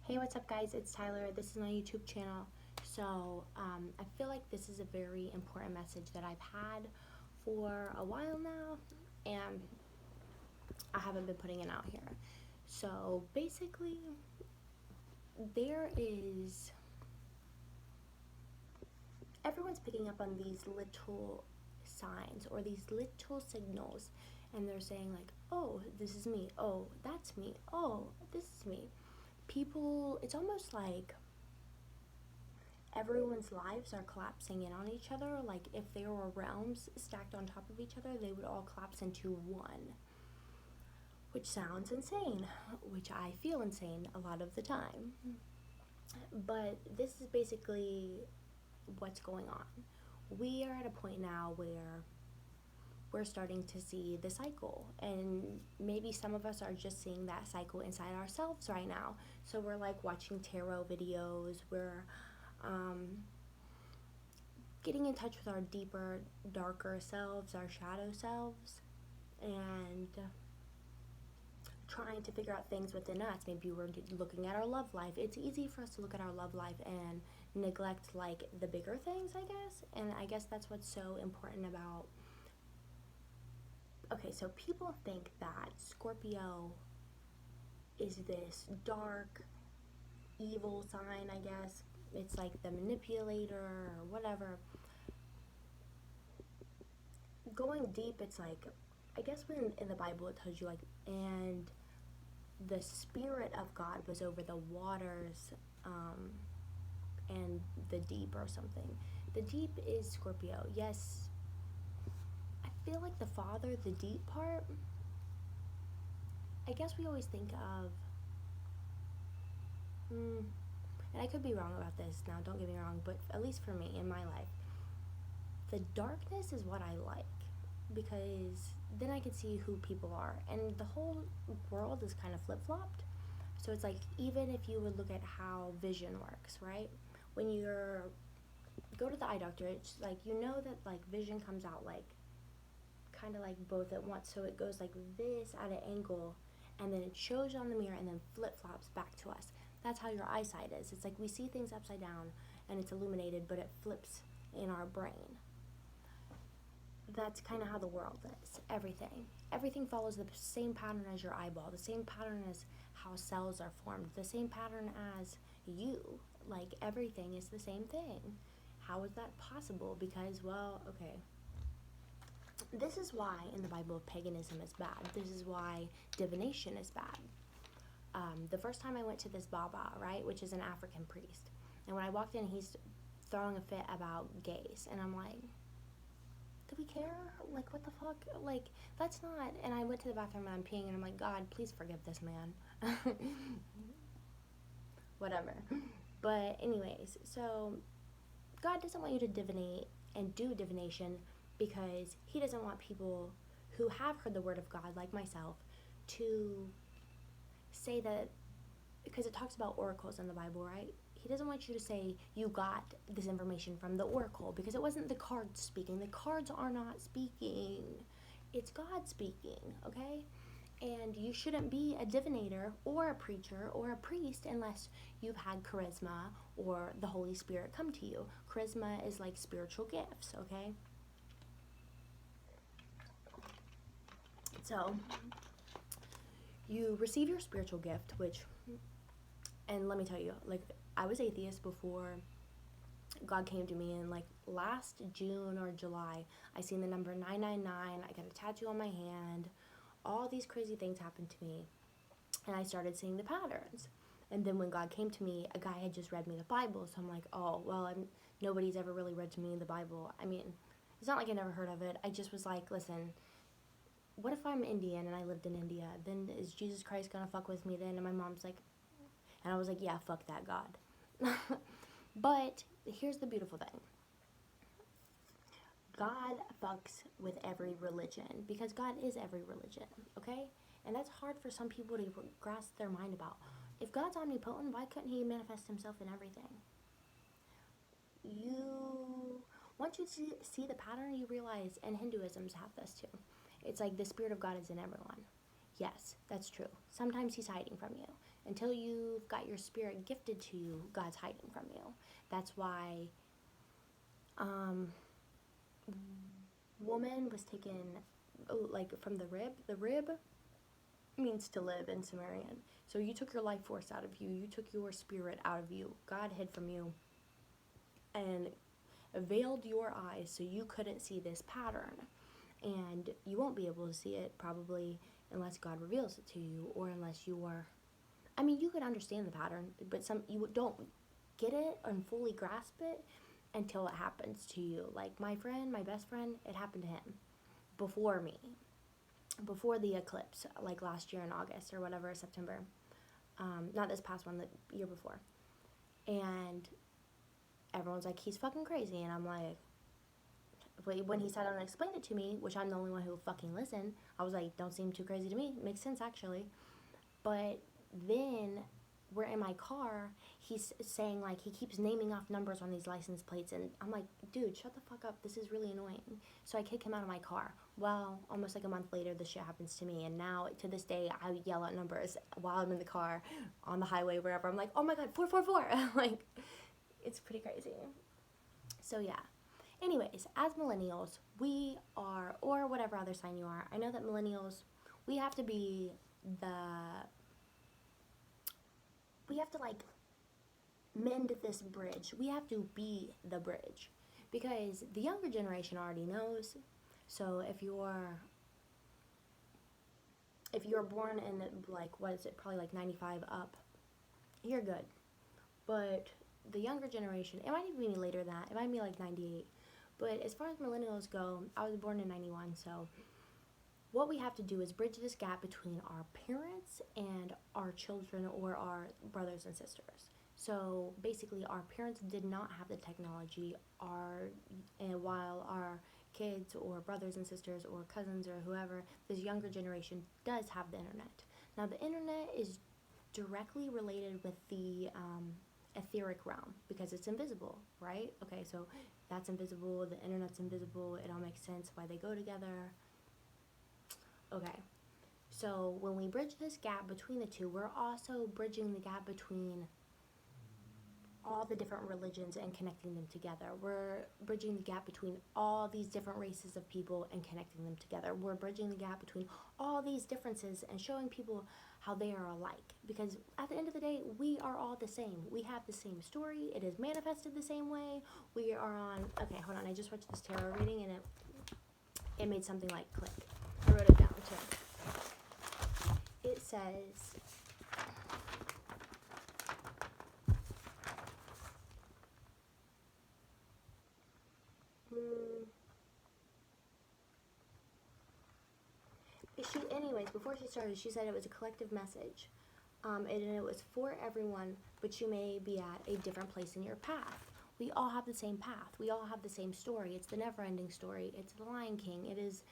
Hey, what's up, guys? It's Tyler. This is my YouTube channel. So, I feel like this is a very important message that I've had for a while now, and I haven't been putting it out here. So, basically, everyone's picking up on these little signs or these little signals, and they're saying, like, oh, this is me. Oh, that's me. Oh, this is me. People, it's almost like everyone's lives are collapsing in on each other. Like if there were realms stacked on top of each other, they would all collapse into one, which sounds insane, which I feel insane a lot of the time. But this is basically what's going on. We are at a point now where we're starting to see the cycle, and maybe some of us are just seeing that cycle inside ourselves right now. So we're like watching tarot videos, we're getting in touch with our deeper, darker selves, our shadow selves, and trying to figure out things within us. Maybe we're looking at our love life. It's easy for us to look at our love life and neglect like the bigger things, I guess. And I guess that's what's so important about. Okay, so people think that Scorpio is this dark, evil sign, I guess. It's like the manipulator or whatever. Going deep, it's like, I guess when in the Bible it tells you, like, and the Spirit of God was over the waters and the deep or something. The deep is Scorpio. Yes, I feel like the Father, the deep part, I guess we always think of, and I could be wrong about this now, don't get me wrong, but at least for me in my life, the darkness is what I like, because then I can see who people are, and the whole world is kind of flip-flopped. So it's like, even if you would look at how vision works, right? When you're go to the eye doctor, it's like, you know that like vision comes out like kind of like both at once. So it goes like this at an angle, and then it shows on the mirror and then flip-flops back to us. That's how your eyesight is. It's like we see things upside down and it's illuminated, but it flips in our brain. That's kind of how the world is. Everything follows the same pattern as your eyeball, the same pattern as how cells are formed, the same pattern as you. Like, everything is the same thing. How is that possible? Because, well, okay, this is why in the Bible paganism is bad. This is why divination is bad. The first time I went to this Baba, right, which is an African priest, and when I walked in, he's throwing a fit about gays, and I'm like, do we care? Like, what the fuck? Like, that's not. And I went to the bathroom and I'm peeing, and I'm like, God, please forgive this man. Whatever. But anyways, so God doesn't want you to divinate and do divination because he doesn't want people who have heard the word of God, like myself, to say that, because it talks about oracles in the Bible, right? He doesn't want you to say you got this information from the oracle, because it wasn't the cards speaking. The cards are not speaking. It's God speaking, okay? And you shouldn't be a divinator or a preacher or a priest unless you've had charisma or the Holy Spirit come to you. Charisma is like spiritual gifts, okay? So, you receive your spiritual gift, which, and let me tell you, like, I was atheist before God came to me, and like last June or July, I seen the number 999, I got a tattoo on my hand, all these crazy things happened to me, and I started seeing the patterns. And then when God came to me, a guy had just read me the Bible, so I'm like, oh, well, nobody's ever really read to me the Bible. I mean, it's not like I never heard of it. I just was like, listen, what if I'm Indian and I lived in India? Then is Jesus Christ gonna fuck with me then? And my mom's like, and I was like, yeah, fuck that God. But here's the beautiful thing. God fucks with every religion, because God is every religion, okay? And that's hard for some people to grasp their mind about. If God's omnipotent, why couldn't he manifest himself in everything? Once you see the pattern, you realize, and Hinduisms have this too, it's like the Spirit of God is in everyone. Yes, that's true. Sometimes he's hiding from you. Until you've got your spirit gifted to you, God's hiding from you. That's why um, woman was taken, like, from the rib. The rib means to live in Sumerian. So you took your life force out of you. You took your spirit out of you. God hid from you and veiled your eyes so you couldn't see this pattern. And you won't be able to see it probably unless God reveals it to you, or unless you are, I mean, you can understand the pattern, but some you don't get it and fully grasp it until it happens to you. Like my friend, my best friend, it happened to him before me, before the eclipse, like last year in August or whatever, September. Not this past one, the year before. And everyone's like, he's fucking crazy. And I'm like, when he sat down and explained it to me, which I'm the only one who will fucking listen, I was like, don't seem too crazy to me. It makes sense, actually. But then we're in my car, he's saying, like, he keeps naming off numbers on these license plates, and I'm like, dude, shut the fuck up, this is really annoying. So I kick him out of my car. Well, almost like a month later, this shit happens to me, and now to this day I yell out numbers while I'm in the car, on the highway, wherever. I'm like, oh my god, 444. Like, it's pretty crazy. So yeah. Anyways, as millennials, we are, or whatever other sign you are, I know that millennials, we have to be the, we have to, like, mend this bridge. We have to be the bridge, because the younger generation already knows. So if you're born in, like, what is it, probably like 95 up, you're good. But the younger generation, it might even be later than that. It might be like 98. But as far as millennials go, I was born in 91, so what we have to do is bridge this gap between our parents and our children, or our brothers and sisters. So basically, our parents did not have the technology, and while our kids or brothers and sisters or cousins or whoever, this younger generation does have the internet. Now, the internet is directly related with the etheric realm because it's invisible, right? Okay, so that's invisible, the internet's invisible, it all makes sense why they go together. Okay, so when we bridge this gap between the two, we're also bridging the gap between all the different religions and connecting them together. We're bridging the gap between all these different races of people and connecting them together. We're bridging the gap between all these differences and showing people how they are alike. Because at the end of the day, we are all the same. We have the same story. It is manifested the same way. We are on, okay, hold on. I just watched this tarot reading and it made something like click. I wrote it down too. It says, anyways, before she started, she said it was a collective message. And it was for everyone, but you may be at a different place in your path. We all have the same path. We all have the same story. It's the never-ending story. It's the Lion King. It is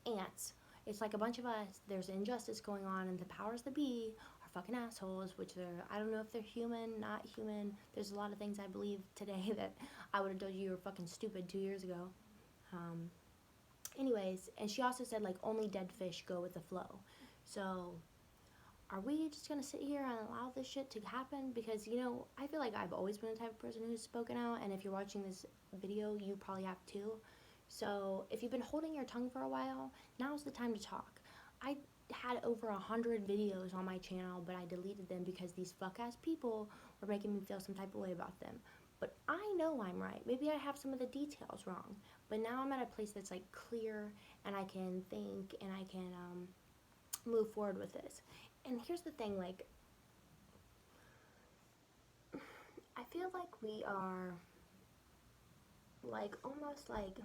ants. It's like a bunch of us. There's injustice going on, and the powers that be are fucking assholes, which I don't know if they're human, not human. There's a lot of things I believe today that I would have told you were fucking stupid 2 years ago. Anyways, and she also said, like, only dead fish go with the flow. So are we just gonna sit here and allow this shit to happen? Because, I feel like I've always been the type of person who's spoken out, and if you're watching this video, you probably have too. So if you've been holding your tongue for a while, now's the time to talk. I had over 100 videos on my channel, but I deleted them because these fuck-ass people were making me feel some type of way about them. But I know I'm right. Maybe I have some of the details wrong. But now I'm at a place that's, like, clear, and I can think, and I can move forward with this. And here's the thing, like, I feel like we are, like, almost like,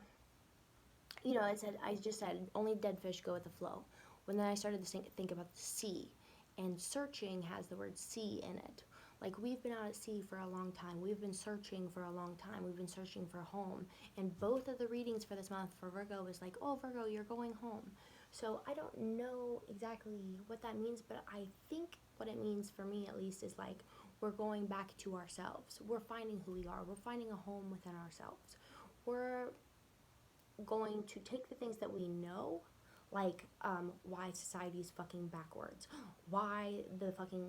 I just said, only dead fish go with the flow. When then I started to think about the sea, and searching has the word sea in it. Like, we've been out at sea for a long time. We've been searching for a long time. We've been searching for home. And both of the readings for this month for Virgo was like, oh, Virgo, you're going home. So I don't know exactly what that means, but I think what it means for me, at least, is like we're going back to ourselves. We're finding who we are. We're finding a home within ourselves. We're going to take the things that we know, Like, why society's fucking backwards, why the fucking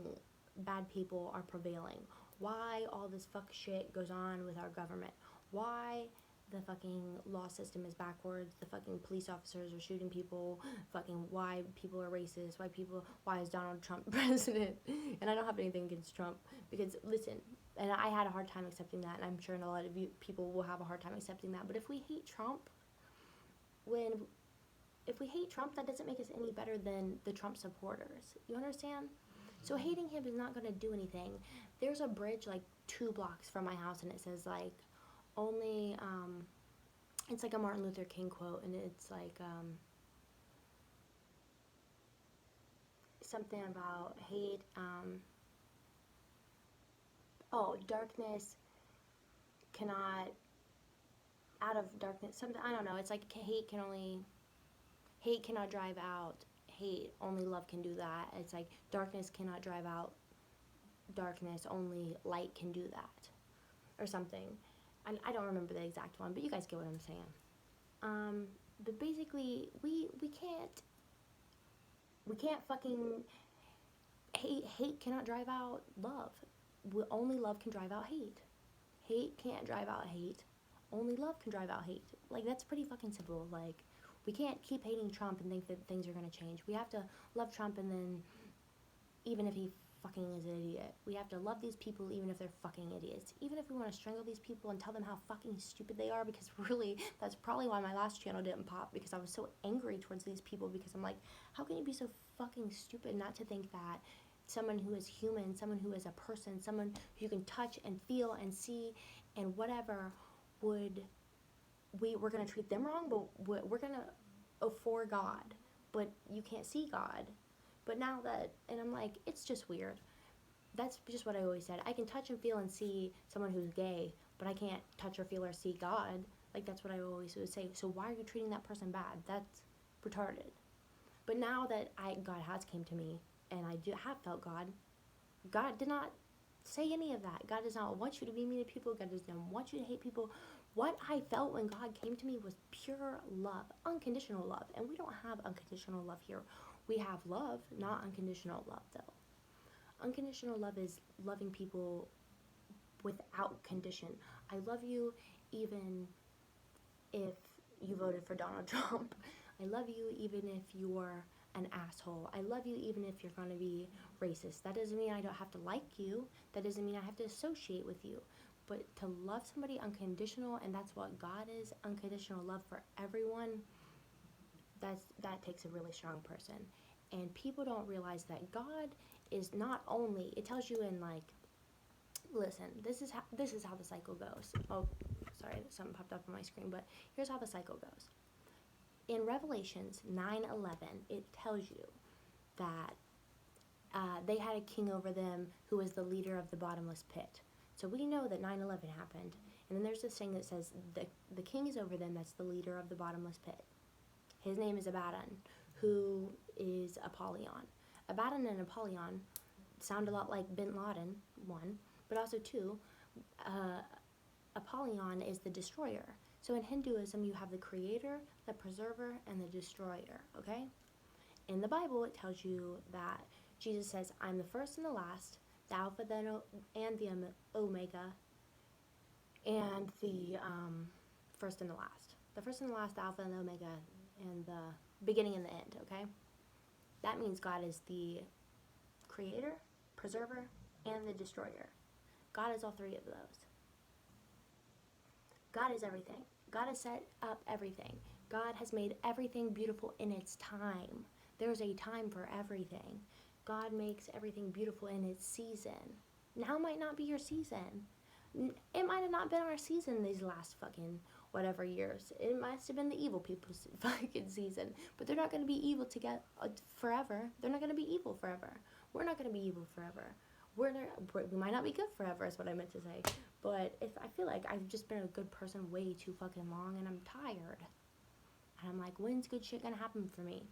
bad people are prevailing, why all this fuck shit goes on with our government, why the fucking law system is backwards, the fucking police officers are shooting people, fucking why people are racist, why is Donald Trump president? And I don't have anything against Trump, because listen, and I had a hard time accepting that, and I'm sure a lot of you people will have a hard time accepting that, but if we hate Trump, when if we hate Trump, that doesn't make us any better than the Trump supporters. You understand? So hating him is not going to do anything. There's a bridge like 2 blocks from my house, and it says like only it's like a Martin Luther King quote, and it's like something about hate. Darkness cannot out of darkness. Something, I don't know. It's like hate cannot drive out hate. Only love can do that. It's like darkness cannot drive out darkness. Only light can do that, or something. And I don't remember the exact one, but you guys get what I'm saying. But basically, we can't fucking hate cannot drive out love. Only love can drive out hate. Hate can't drive out hate. Only love can drive out hate. Like, that's pretty fucking simple. Like, we can't keep hating Trump and think that things are gonna change. We have to love Trump, and then even if he fucking is an idiot, we have to love these people even if they're fucking idiots. Even if we want to strangle these people and tell them how fucking stupid they are, because really, that's probably why my last channel didn't pop, because I was so angry towards these people, because I'm like, how can you be so fucking stupid not to think that someone who is human, someone who is a person, someone who you can touch and feel and see and whatever, we're gonna treat them wrong, but we're gonna for God, but you can't see God. But now that, and I'm like, it's just weird. That's just what I always said. I can touch and feel and see someone who's gay, but I can't touch or feel or see God. Like, that's what I always would say. So why are you treating that person bad? That's retarded. But now that God has came to me, and I have felt God, God did not say any of that. God does not want you to be mean to people. God does not want you to hate people. What I felt when God came to me was pure love, unconditional love. And we don't have unconditional love here. We have love, not unconditional love, though. Unconditional love is loving people without condition. I love you even if you voted for Donald Trump. I love you even if you're an asshole. I love you even if you're going to be racist. That doesn't mean I don't have to like you. That doesn't mean I have to associate with you. But to love somebody unconditional, and that's what God is, unconditional love for everyone, that takes a really strong person. And people don't realize that God is not only, it tells you in like, listen, this is how the cycle goes. Oh, sorry, something popped up on my screen, but here's how the cycle goes. In Revelations 9:11, it tells you that they had a king over them who was the leader of the bottomless pit. So we know that 9/11 happened. And then there's this thing that says the king is over them, that's the leader of the bottomless pit. His name is Abaddon, who is Apollyon. Abaddon and Apollyon sound a lot like Bin Laden, one, but also two, Apollyon is the destroyer. So in Hinduism, you have the creator, the preserver, and the destroyer, okay? In the Bible, it tells you that Jesus says, I'm the first and the last, the Alpha and the Omega, and the first and the last. The first and the last, the Alpha and the Omega, and the beginning and the end, okay? That means God is the creator, preserver, and the destroyer. God is all three of those. God is everything. God has set up everything. God has made everything beautiful in its time. There's a time for everything. God makes everything beautiful in its season. Now might not be your season. It might have not been our season these last fucking whatever years. It must have been the evil people's fucking season. But they're not going to be evil together forever. They're not going to be evil forever. We're not going to be evil forever. We might not be good forever is what I meant to say. But I feel like I've just been a good person way too fucking long, and I'm tired. And I'm like, when's good shit gonna happen for me?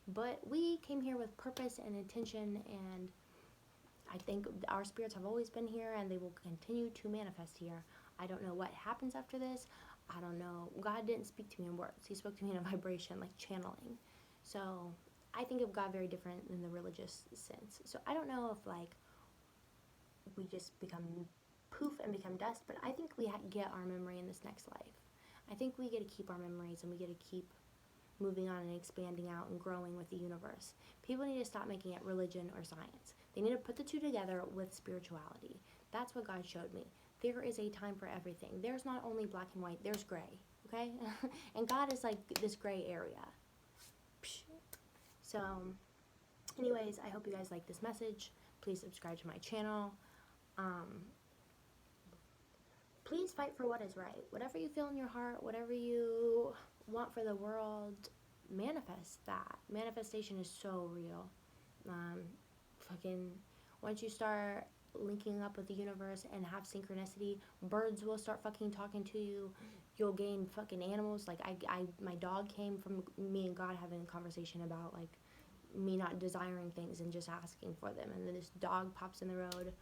But we came here with purpose and intention, and I think our spirits have always been here, and they will continue to manifest here. I don't know what happens after this. I don't know. God didn't speak to me in words. He spoke to me in a vibration, like channeling. So I think of God very different in the religious sense. So I don't know if like we just become poof and become dust, but I think we get our memory in this next life. I think we get to keep our memories, and we get to keep moving on and expanding out and growing with the universe. People need to stop making it religion or science. They need to put the two together with spirituality. That's what God showed me. There is a time for everything. There's not only black and white, there's gray, okay? And God is like this gray area. So, anyways, I hope you guys like this message. Please subscribe to my channel. Um, please fight for what is right. Whatever you feel in your heart, whatever you want for the world, manifest that. Manifestation is so real. Um, fucking, once you start linking up with the universe and have synchronicity, birds will start fucking talking to you. You'll gain fucking animals. Like my dog came from me and God having a conversation about like me not desiring things and just asking for them, and then this dog pops in the road.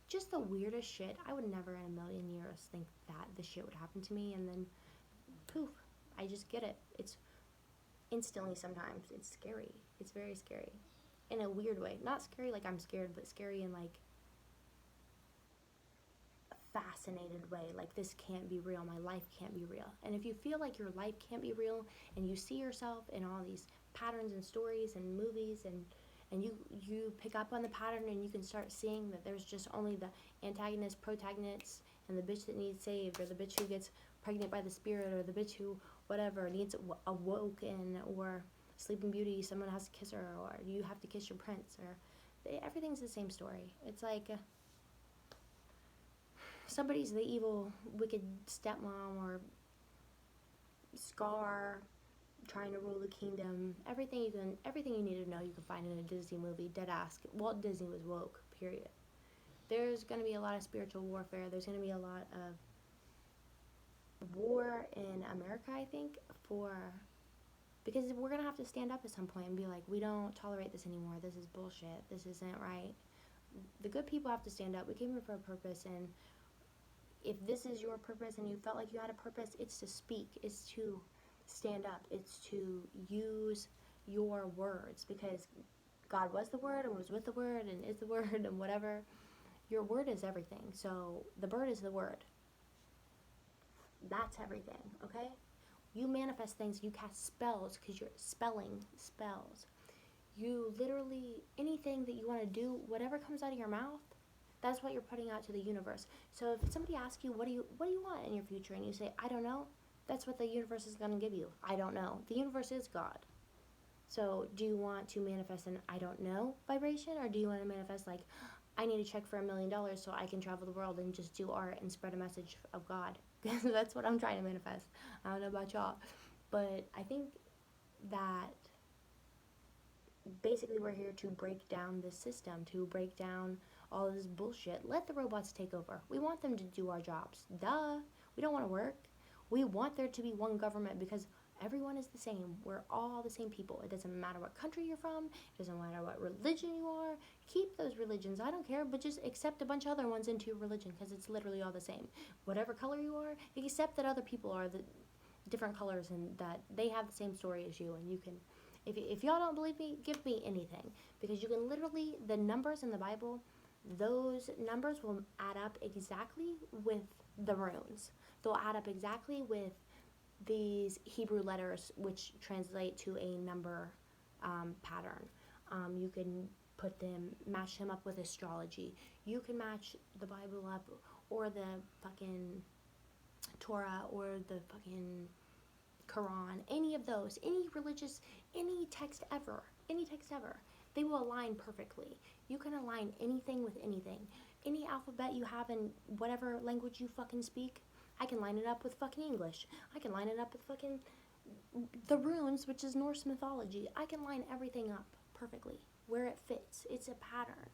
Just the weirdest shit. I would never in a million years think that this shit would happen to me, and then poof, I just get it. It's instantly sometimes. It's scary. It's very scary. In a weird way. Not scary like I'm scared, but scary in like a fascinated way. Like this can't be real. My life can't be real. And if you feel like your life can't be real and you see yourself in all these patterns and stories and movies, and you pick up on the pattern, and you can start seeing that there's just only the antagonist, protagonist, and the bitch that needs saved, or the bitch who gets pregnant by the spirit, or the bitch who whatever needs awoken, or Sleeping Beauty, someone has to kiss her, or you have to kiss your prince, or everything's the same story. It's like somebody's the evil, wicked stepmom, or Scar trying to rule the kingdom. Everything you need to know, you can find in a Disney movie. Dead ass. Walt Disney was woke. Period. There's going to be a lot of spiritual warfare. There's going to be a lot of war in America, I think, because we're going to have to stand up at some point and be like, we don't tolerate this anymore. This is bullshit. This isn't right. The good people have to stand up. We came here for a purpose, and if this is your purpose and you felt like you had a purpose, it's to speak. It's to stand up. It's to use your words, because God was the Word and was with the Word and is the Word and whatever. Your word is everything. So the bird is the word. That's everything, okay? You manifest things. You cast spells because you're spelling spells. You literally, anything that you want to do, whatever comes out of your mouth, that's what you're putting out to the universe. So if somebody asks you, what do you want in your future? And you say, I don't know. That's what the universe is going to give you. I don't know. The universe is God. So do you want to manifest an I don't know vibration, or do you want to manifest like, I need a check for $1 million so I can travel the world and just do art and spread a message of God? Because that's what I'm trying to manifest. I don't know about y'all, but I think that basically we're here to break down this system, to break down all of this bullshit. Let the robots take over. We want them to do our jobs. Duh. We don't want to work. We want there to be one government, because everyone is the same. We're all the same people. It doesn't matter what country you're from. It doesn't matter what religion you are. Keep those religions. I don't care, but just accept a bunch of other ones into your religion, because it's literally all the same. Whatever color you are, accept that other people are the different colors and that they have the same story as you, and you can, if y'all don't believe me, give me anything, because you can literally, the numbers in the Bible, those numbers will add up exactly with the runes. They'll add up exactly with these Hebrew letters, which translate to a number pattern. You can match them up with astrology. You can match the Bible up, or the fucking Torah, or the fucking Quran, any of those, any text ever, they will align perfectly. You can align anything with anything. Any alphabet you have in whatever language you fucking speak, I can line it up with fucking English. I can line it up with fucking the runes, which is Norse mythology. I can line everything up perfectly where it fits. It's a pattern.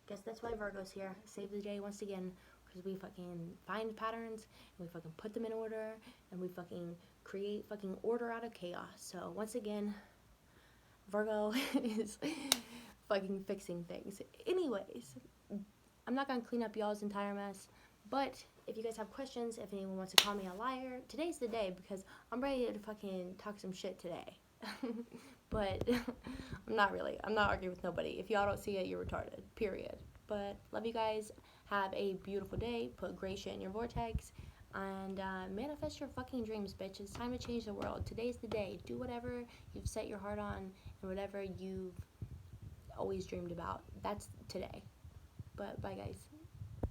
Guess that's why Virgo's here. Save the day once again, because we fucking find patterns, and we fucking put them in order, and we fucking create fucking order out of chaos. So once again, Virgo is fucking fixing things. Anyways, I'm not gonna clean up y'all's entire mess, but if you guys have questions, if anyone wants to call me a liar, today's the day because I'm ready to fucking talk some shit today. But I'm not really. I'm not arguing with nobody. If y'all don't see it, you're retarded. Period. But love you guys. Have a beautiful day. Put great shit in your vortex. And manifest your fucking dreams, bitch. It's time to change the world. Today's the day. Do whatever you've set your heart on and whatever you've always dreamed about. That's today. But bye, guys.